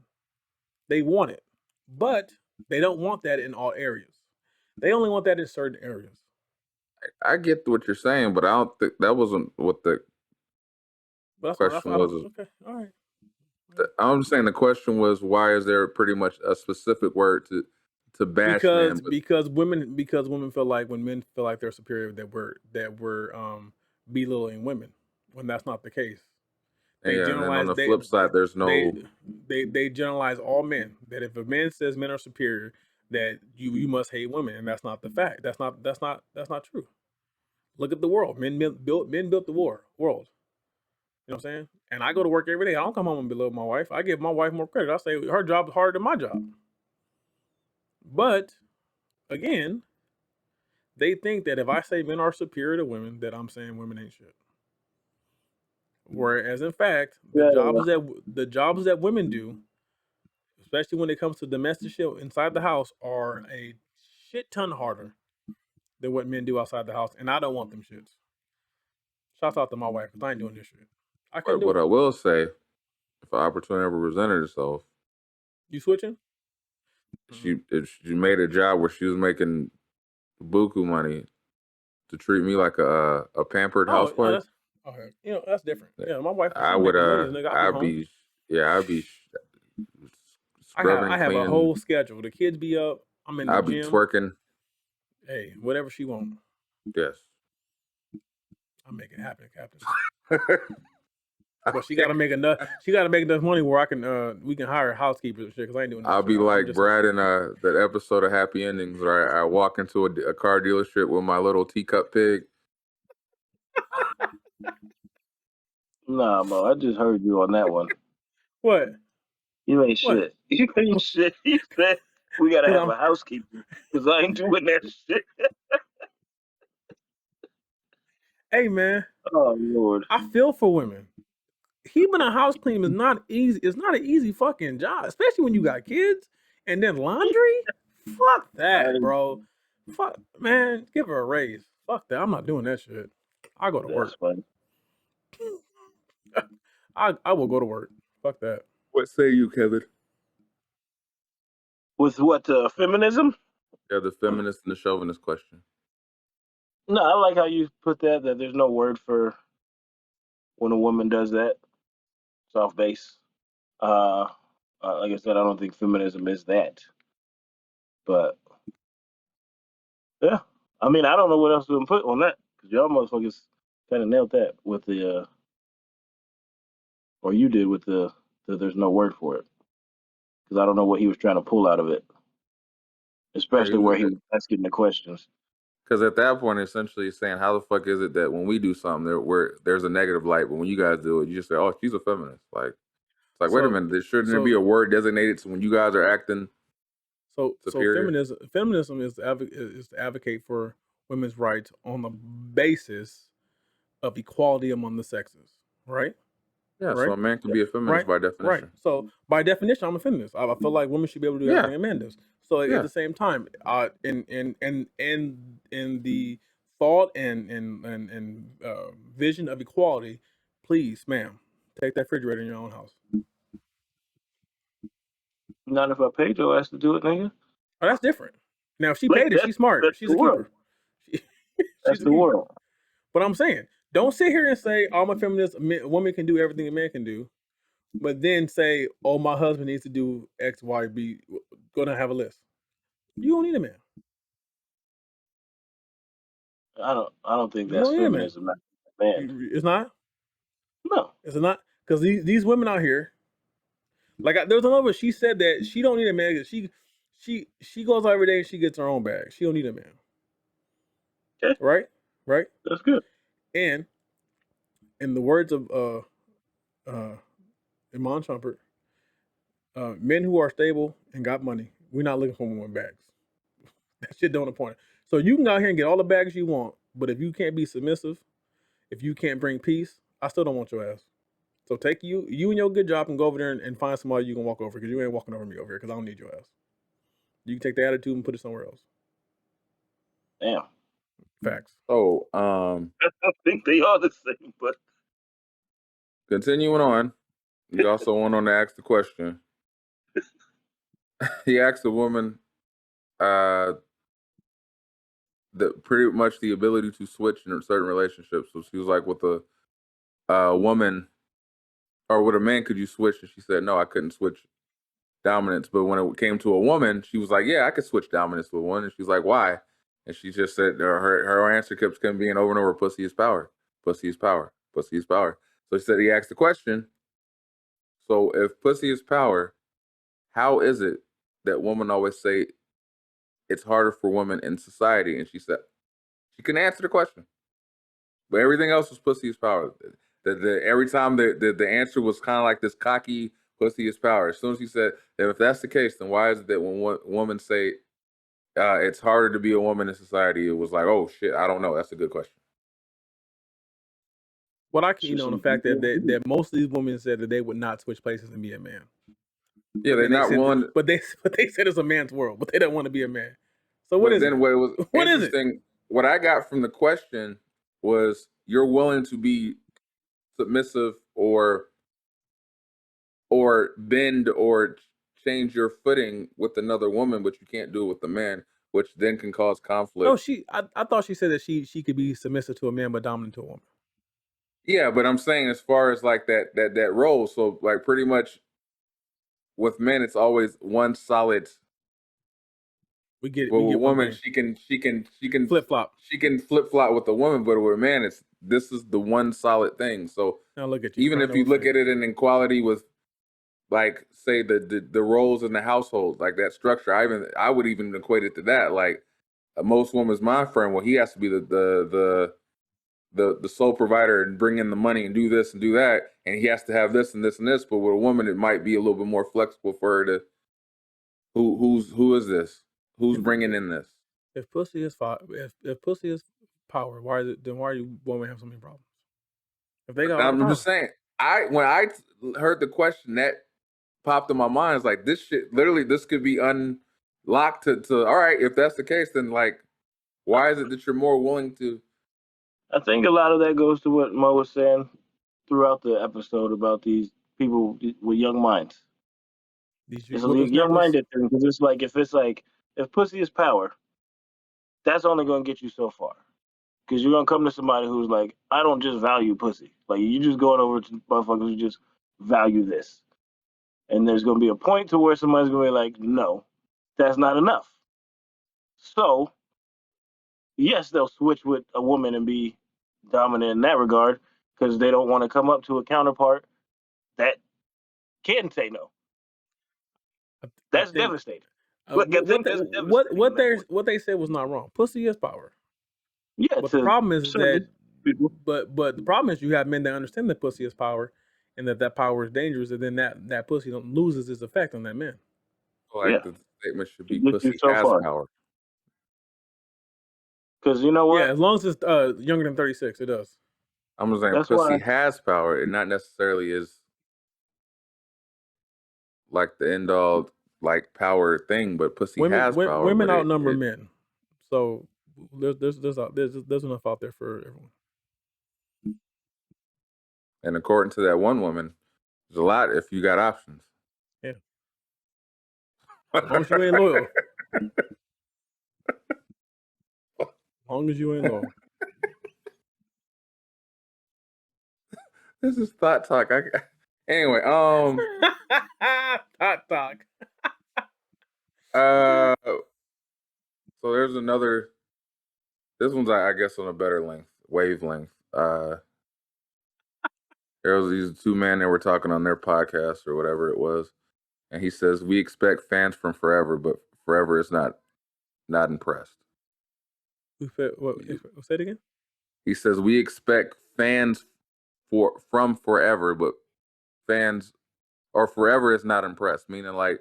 They want it, but they don't want that in all areas. They only want that in certain areas. I get what you're saying, but I don't think that wasn't what the But question I don't. was. Okay, all right. I'm saying the question was why is there pretty much a specific word to bash men? But Because women feel like when men feel like they're superior that we're belittling women when that's not the case. They yeah, and then on generalize the flip side, there's they no. they generalize all men that if a man says men are superior that you must hate women and that's not the fact. That's not true. Look at the world. Men built the world. You know what I'm saying? And I go to work every day. I don't come home and belittle my wife. I give my wife more credit. I say her job is harder than my job. But again, they think that if I say men are superior to women, that I'm saying women ain't shit. Whereas in fact, Yeah. the jobs that women do, especially when it comes to domestic shit inside the house, are a shit ton harder than what men do outside the house. And I don't want them shits. Shouts out to my wife, because I ain't doing this shit. I couldn't But do what it. I will say, if an opportunity ever presented itself, You switching? Mm-hmm. if she made a job where she was making buku money to treat me like a pampered Oh, no, housewife, that's okay. That's different. Yeah, my wife, if she I would making millions, nigga, I'll be home. I'd be scrubbing I and have a cleaning. whole schedule. The kids be up. I'm in the I'd be gym. twerking. Hey, whatever she want, Yes. I'll make it happen, Captain. But she gotta make enough. She gotta make enough money where I can we can hire housekeepers and shit. Because I ain't doing this I'll shit. be I'm like just Brad in that episode of Happy Endings where I walk into a car dealership with my little teacup pig. Nah, Mo, I just heard you on that one. what? You ain't What? shit. You ain't shit. You said we gotta 'Cause have I'm a housekeeper because I ain't doing that shit. hey man, Oh Lord. I feel for women. Keeping a house clean is not easy. It's not an easy fucking job, especially when you got kids and then laundry. Fuck that, bro. Fuck man, give her a raise. Fuck that. I'm not doing that shit. I go to That's work. funny. I will go to work. Fuck that. What say you, Kevin? With what feminism? Yeah, the feminist and the chauvinist question. No, I like how you put that. That there's no word for when a woman does that. It's off base. Uh, like I said, I don't think feminism is that. But yeah, I mean, I don't know what else to put on that because y'all motherfuckers kind of nailed that with the, or you did with the. There's no word for it because I don't know what he was trying to pull out of it, especially where he was asking the questions. Because at that point, essentially, it's saying, how the fuck is it that when we do something, there's a negative light, but when you guys do it, you just say, oh, she's a feminist. Like, it's like, wait a So minute, shouldn't there so be a word designated when you guys are acting so superior? feminism is to advocate for women's rights on the basis of equality among the sexes, right? Yeah, so Right? a man can be a feminist Right? by Right. definition. So by definition, I'm a feminist. I feel like women should be able to do Yeah, everything a man does. So at yeah. the same time, in the thought and vision of equality, please, ma'am, take that refrigerator in your own house. Not if I paid your ass to do it, nigga. Oh, that's different. Now, if she Like paid it, she's smart. that's She's the a world. keeper. She, That's she's a the keeper. world. But I'm saying, don't sit here and say, "Oh, I'm a feminist. A woman can do everything a man can do," but then say, "Oh, my husband needs to do X, Y, B." Gonna have a list. You don't need a man. I don't think You that's don't need a man. feminism, man. It's not. No. It's not because these women out here, like there was another. She said that she don't need a man. She goes out every day and she gets her own bag. She don't need a man. Okay, Right. Right. that's good. And in the words of Iman Shumpert, men who are stable and got money, we're not looking for women with bags. That shit don't appoint. So you can go out here and get all the bags you want, but if you can't be submissive, if you can't bring peace, I still don't want your ass. So take you and your good job and go over there and find somebody you can walk over because you ain't walking over me over here because I don't need your ass. You can take the attitude and put it somewhere else. Damn. Facts. So, I think they are the same, but continuing on, he also went on to ask the question. He asked a woman that pretty much the ability to switch in certain relationships. So she was like, with a woman or with a man, could you switch? And she said, no, I couldn't switch dominance. But when it came to a woman, she was like, yeah, I could switch dominance with one. And she's like, why? And she just said her answer kept being over and over, pussy is power, pussy is power, pussy is power. So she said, he asked the question, so if pussy is power, how is it that women always say it's harder for women in society? And she said, she couldn't answer the question. But everything else was pussy is power. Every time the answer was kind of like this cocky pussy is power. As soon as he said that if that's the case, then why is it that when women say it's harder to be a woman in society, it was like, oh shit, I don't know. That's a good question. What I keyed on the fact that most of these women said that they would not switch places and be a man. Yeah, they're not willing. But they said it's a man's world, but they don't want to be a man. So what But is then it? what was What is it? interesting, what I got from the question was you're willing to be submissive or bend or change your footing with another woman, but you can't do it with a man, which then can cause conflict. No, I thought she said that she could be submissive to a man but dominant to a woman. Yeah, but I'm saying as far as like that role, so like pretty much with men, it's always one solid We get Well, we with a get one woman, thing. she can Flip flop. She can flip flop with a woman, but with a man, this is the one solid thing. So Now look at you even crying if you over look fake. at it in equality with, like, say the roles in the household, like that structure, I would even equate it to that. Like, most women's mind frame, well, he has to be the sole provider and bring in the money and do this and do that, and he has to have this and this and this. But with a woman, it might be a little bit more flexible for her to, who is this? Who's bringing in this? If pussy is if pussy is power, why are you women have so many problems? If they got all the I'm just power. saying. When I heard the question, that popped in my mind. It's like, this shit. Literally, this could be unlocked to. All right, if that's the case, then, like, why is it that you're more willing to? I think a lot of that goes to what Mo was saying throughout the episode about these people with young minds. These It's a young whippersnappers. minded thing because it's like if pussy is power, that's only going to get you so far. Because you're gonna come to somebody who's like, I don't just value pussy. Like, you just going over to motherfuckers who just value this, and there's gonna be a point to where somebody's gonna be like, no, that's not enough. So yes, they'll switch with a woman and be dominant in that regard because they don't want to come up to a counterpart that can say no. I That's think devastating. Like, I think that's devastating on that point. what they said was not wrong. Pussy is power. Yeah, But the to problem is certain that people. but the problem is you have men that understand that pussy is power and that power is dangerous, and then that pussy loses its effect on that man. Like, Yeah, the statement should to be, get you pussy so has far. power. Because you know Yeah, what? as long as it's younger than 36, it does. I'm just saying, That's pussy why has power. It not necessarily is like the end all, like, power thing, but pussy has power. Women But outnumber it men, so there's enough out there for everyone. and according to that one woman, there's a lot if you got options. Yeah, as long as you ain't loyal. As long as you ain't loyal. This is thought talk. Anyway, THOT-TOK. uh, so there's another. This one's, I guess, on a better wavelength. There was these two men that were talking on their podcast or whatever it was, and he says, we expect fans from Forever, but Forever is not impressed. Say it again. He says, we expect fans from Forever, but fans or Forever is not impressed. Meaning, like,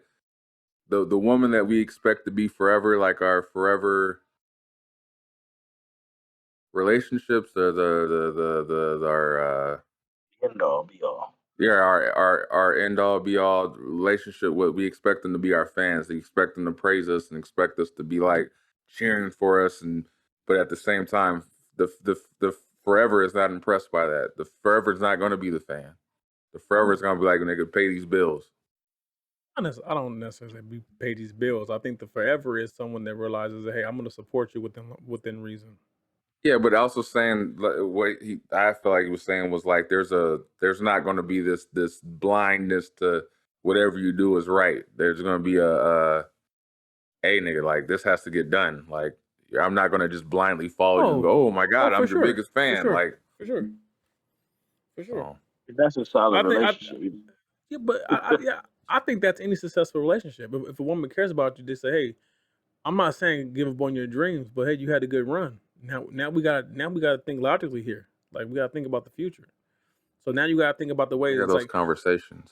the woman that we expect to be forever, like our forever relationships, or our end all be all. yeah, our end all be all relationship. What we expect them to be our fans. We expect them to praise us and expect us to be, like, cheering for us, but at the same time, the Forever is not impressed by that. The Forever is not going to be the fan. The Forever is going to be like, nigga, pay these bills. I don't necessarily pay these bills. I think the forever is someone that realizes that, hey, I'm going to support you within reason. Yeah, but also saying, like, I feel like he was saying was, like, there's not going to be this blindness to whatever you do is right. There's going to be hey, nigga, like, this has to get done. Like, I'm not going to just blindly follow you and go, oh my God, I'm your biggest fan. Like, For sure. oh, That's a solid relationship. Yeah, but I think that's any successful relationship. If a woman cares about you, they say, hey, I'm not saying give up on your dreams, but hey, you had a good run. Now we gotta think logically here. Like, we gotta think about the future. So now you gotta think about the way hear it's those like. conversations.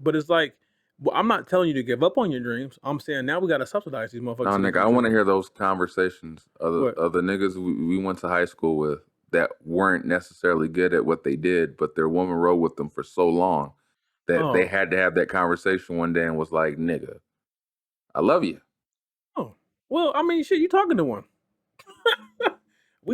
But it's like, well, I'm not telling you to give up on your dreams. I'm saying now we gotta subsidize these motherfuckers. No, nigga, I want to hear those conversations of the niggas we went to high school with that weren't necessarily good at what they did, but their woman rode with them for so long that they had to have that conversation one day and was like, nigga, I love you. Oh, well, I mean, shit, you talking to one.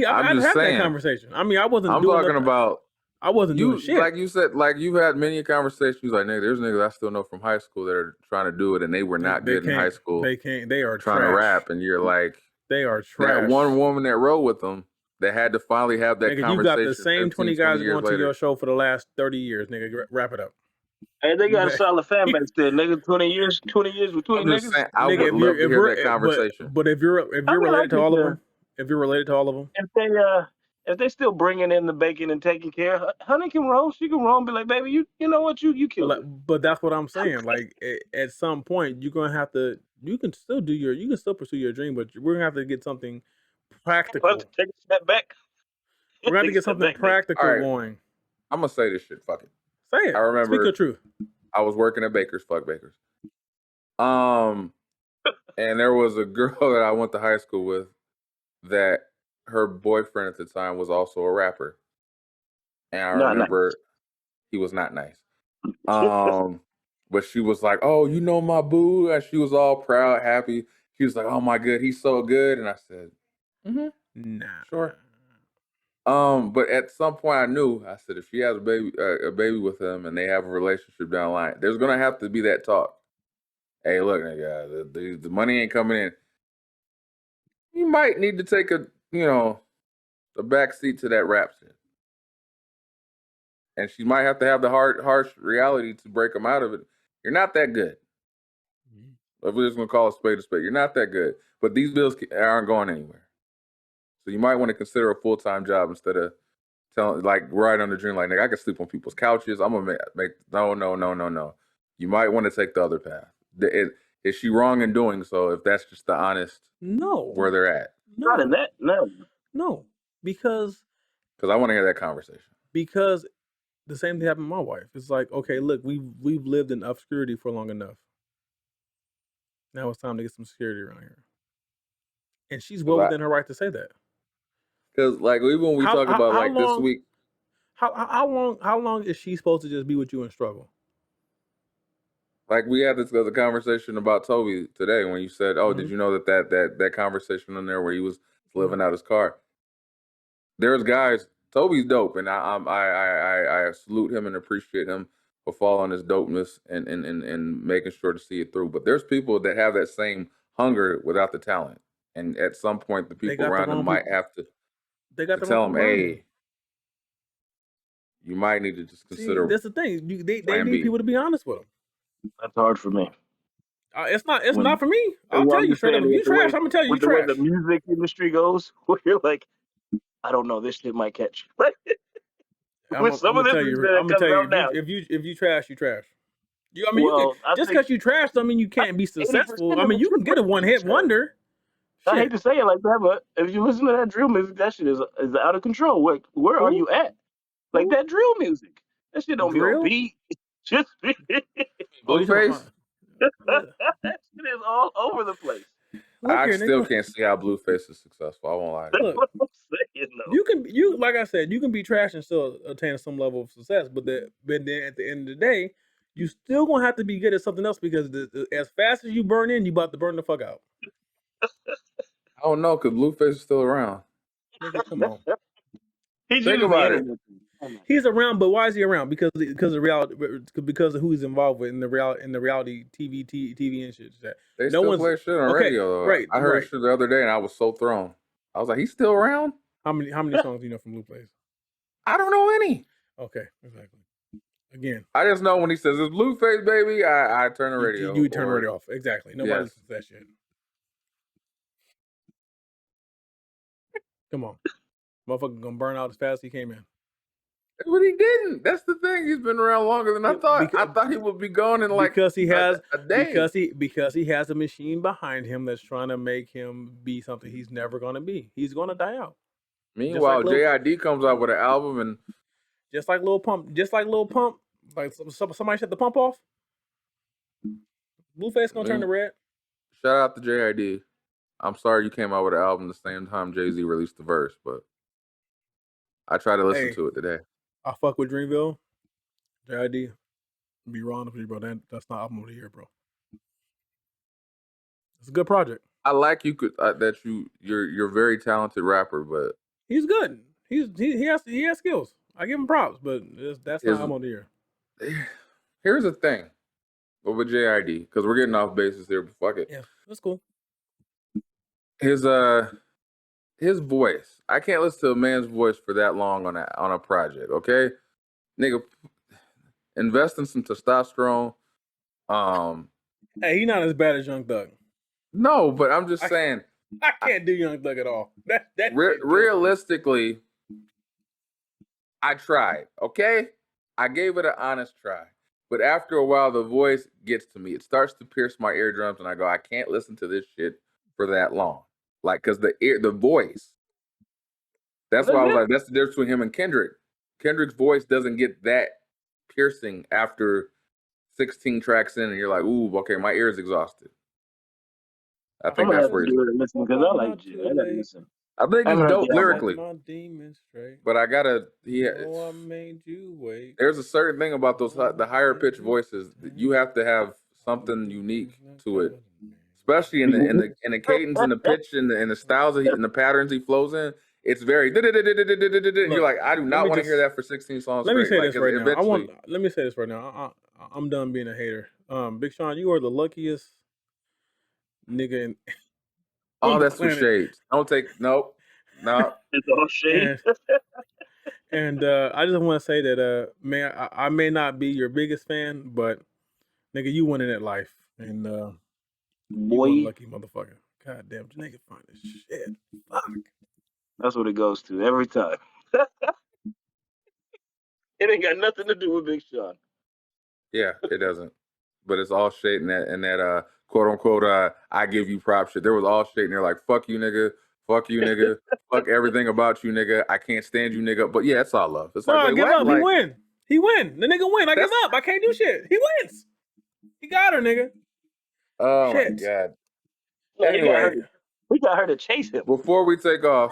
I've had that conversation. I mean, I wasn't doing shit. Like you said, like, you've had many conversations. Like, nigga, there's niggas I still know from high school that are trying to do it, and they were not good in high school. They can't. They are trying trash. to rap, and you're like, they are trash. That one woman that rode with them, that had to finally have that conversation. You got the same 20 guys 20 years going to later. your show for the last 30 years, nigga. Wrap it up. Hey, they got a Man. solid fan base there, nigga. 20 years with 20 I'm just niggas. saying, I Nigga, would love to hear that but conversation. if I you're mean, I related to get all of the them, if you're related to all of them, if they still bringing in the bacon and taking care, honey can roll. She can roll and be like, baby, you know what, you killed it. but that's what I'm saying. Like at some point, you're gonna have to. You can still pursue your dream, but we're gonna have to get something practical. Take a step back. We're gonna have to Take a get step something back, baby. practical All right. going. I'm gonna say this shit. Fuck it. Say it. I remember Speak your truth. I was working at Baker's. Fuck Baker's. And there was a girl that I went to high school with that her boyfriend at the time was also a rapper, and I Not nice. remember he was not nice. But she was like, "Oh, you know my boo," and she was all proud, happy. She was like, "Oh my god, he's so good," and I said, Nah. "Sure." But at some point, I knew. I said, if she has a baby with him, and they have a relationship down the line, there's gonna have to be that talk. Hey, look, nigga, the money ain't coming in. You might need to take a back seat to that rap shit. And she might have to have the harsh reality to break them out of it. You're not that good. If we're just gonna call a spade, you're not that good. But these bills aren't going anywhere. So you might want to consider a full-time job instead of telling, like, right on the dream, like, nigga, I can sleep on people's couches. I'm gonna make no. You might want to take the other path. Is she wrong in doing so? If that's just the honest, where they're at. Not in that. No, because I want to hear that conversation. Because the same thing happened to my wife. It's like, okay, look, we've lived in obscurity for long enough. Now it's time to get some security around here. And she's well within her right to say that. Because, like, even when we talk about this week, how long is she supposed to just be with you and struggle? Like, we had this other conversation about Toby today when you said, "Oh, did you know that conversation in there where he was living out his car?" There's guys. Toby's dope, and I salute him and appreciate him for following his dopeness and making sure to see it through. But there's people that have that same hunger without the talent, and at some point, the people around them might have to tell them, "Hey, you might need to just consider." See, that's the thing. They plan need B. people to be honest with them. That's hard for me. It's not for me. I'll Well, tell I'm you just straight saying, up. If you with the way- trash, I'm gonna tell you with you the way trash. the music industry goes, where you're like, I don't know, this shit might catch. With some of this music that comes out now. If you trash, you trash. I mean, Well, I just think because you trash, don't mean you can't be successful. 80% I of mean, it you can you're get a pretty one-hit trash. wonder. I hate to say it like that, but if you listen to that drill music, that shit is out of control. Where are you at? Like that drill music, that shit don't be on beat. Just Blueface. that shit is all over the place. I still can't see how Blueface is successful. I won't lie to you. That's what I'm saying, though. You like I said, you can be trash and still attain some level of success, but then at the end of the day, you still gonna have to be good at something else because as fast as you burn in, you about to burn the fuck out. I don't know, because Blueface is still around. Nigga, come on. Think about it. He's around, but why is he around? Because of reality, because of who he's involved with in the reality TV and shit. They still play shit on radio. Right. I heard shit the other day and I was so thrown. I was like, he's still around? How many songs do you know from Blueface? I don't know any. Okay, exactly. Again, I just know when he says it's Blueface, baby, I turn the radio. You turn the radio off. Exactly. Nobody listens to that shit. Come on. Motherfucker gonna burn out as fast as he came in. But he didn't. That's the thing. He's been around longer than I thought. I thought he would be gone in like because he has a day. Because he has a machine behind him that's trying to make him be something he's never gonna be. He's gonna die out. Meanwhile, JID comes out with an album and just like Lil Pump, like somebody shut the pump off. Blueface gonna turn to red. Shout out to JID. I'm sorry you came out with an album the same time Jay-Z released the verse, but I try to listen to it today. I fuck with Dreamville. JID. Be wrong with you, bro. That's not album of the year, bro. It's a good project. I like you you're a very talented rapper, but he's good. He has skills. I give him props, but that's not album of the year. Here's the thing with JID, because we're getting off basis here, but fuck it. Yeah, that's cool. His voice. I can't listen to a man's voice for that long on a project, okay? Nigga, invest in some testosterone. Hey, he's not as bad as Young Thug. No, but I'm just saying. I can't do Young Thug at all. That shit kills me. Realistically, I tried. Okay, I gave it an honest try. But after a while, the voice gets to me. It starts to pierce my eardrums, and I go, I can't listen to this shit for that long. Like, cause the voice. That's why I was like, that's the difference between him and Kendrick. Kendrick's voice doesn't get that piercing after 16 tracks in, and you're like, ooh, okay, my ear's exhausted. I think that's where do it. Listen, because I like Jay. I gotta listen. I think he's dope lyrically. My demons straight. But I gotta, I made you wait. There's a certain thing about those the higher pitched voices that you have to have something unique to it, especially in the cadence and the pitch and the styles and the patterns he flows in. It's very. You're like, I do not want to hear that for 16 songs. Let me say this right now. Let me say this right now. I'm done being a hater. Big Sean, you are the luckiest nigga in. Oh, that's some shades. Don't take no. It's all shade. And I just want to say that, man, I may not be your biggest fan, but nigga, you winning at life, and you one lucky motherfucker. God damn, nigga, find this shit. Fuck. That's what it goes to every time. It ain't got nothing to do with Big Sean. Yeah, it doesn't. But it's all shade in that quote unquote I give you prop shit. There was all shade, and they're like, fuck you, nigga. Fuck you, nigga. Fuck everything about you, nigga. I can't stand you, nigga. But yeah, it's all love. It's like, give up. Like, he win. He win. The nigga win. I give up. I can't do shit. He wins. He got her, nigga. Oh my god. Anyway, we got her to chase him. Before we take off,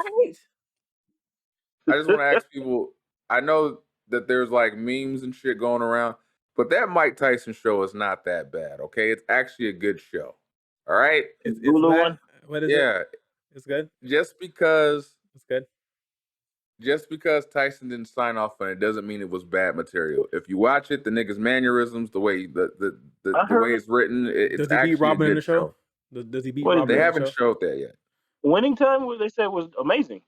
I just want to ask people. I know that there's like memes and shit going around, but that Mike Tyson show is not that bad. Okay, it's actually a good show. All right, it's one. What is it? Yeah. It's good. Just because it's good. Just because Tyson didn't sign off on it doesn't mean it was bad material. If you watch it, the nigga's mannerisms, the way the way it's written, it's actually beat Robin in the show. Does he beat Robin? They haven't showed that yet. Winning Time, what they said was amazing.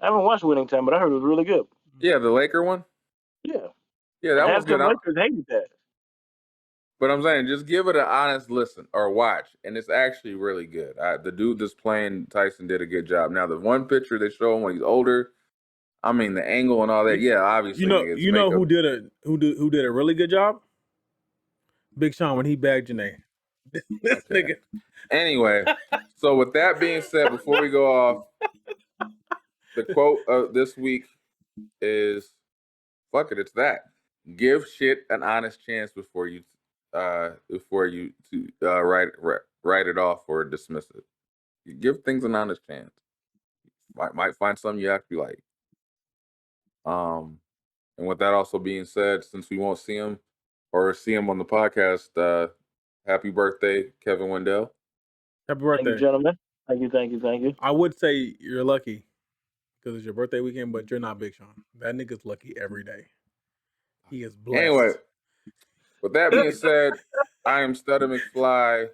I haven't watched Winning Time, but I heard it was really good. Yeah, the Laker one. Yeah, that was good. Lakers hated that. But I'm saying, just give it an honest listen or watch, and it's actually really good. The dude that's playing Tyson did a good job. Now, the one picture they show him when he's older, I mean, the angle and all that. Yeah, obviously, you know who did a really good job? Big Sean when he bagged Janae. This nigga. Anyway, so with that being said, before we go off, the quote of this week is, "Fuck it, it's that. Give shit an honest chance before you write it off or dismiss it. You give things an honest chance. Might find something you actually like." And with that also being said, since we won't see him or see him on the podcast, happy birthday, Kevin Wendell. Happy birthday, thank you, gentlemen. Thank you. I would say you're lucky because it's your birthday weekend, but you're not Big Sean. That nigga's lucky every day. He is blessed. Anyway, with that being said, I am Stutter McFly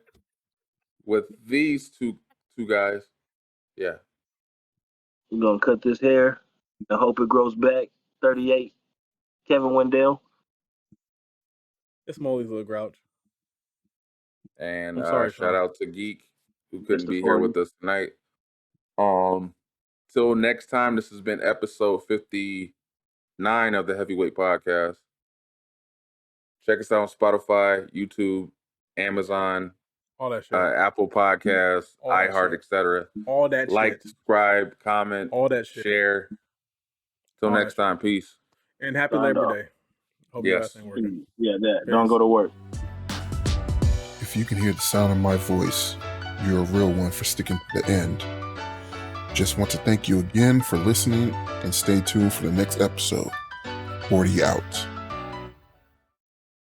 with these two guys. Yeah. We're going to cut this hair. I hope it grows back. 38, Kevin Wendell. It's Molly's little grouch. And shout out to Geek, who couldn't be here with us tonight. Till next time, this has been episode 59 of the Heavyweight Podcast. Check us out on Spotify, YouTube, Amazon, all that shit, Apple Podcasts, iHeart, etc. All that like, shit. Subscribe, comment, all that shit. Share. Till next time, peace. And happy Labor Day. Hope you guys ain't working. Yeah, that. Don't go to work. If you can hear the sound of my voice, you're a real one for sticking to the end. Just want to thank you again for listening and stay tuned for the next episode. 40 out.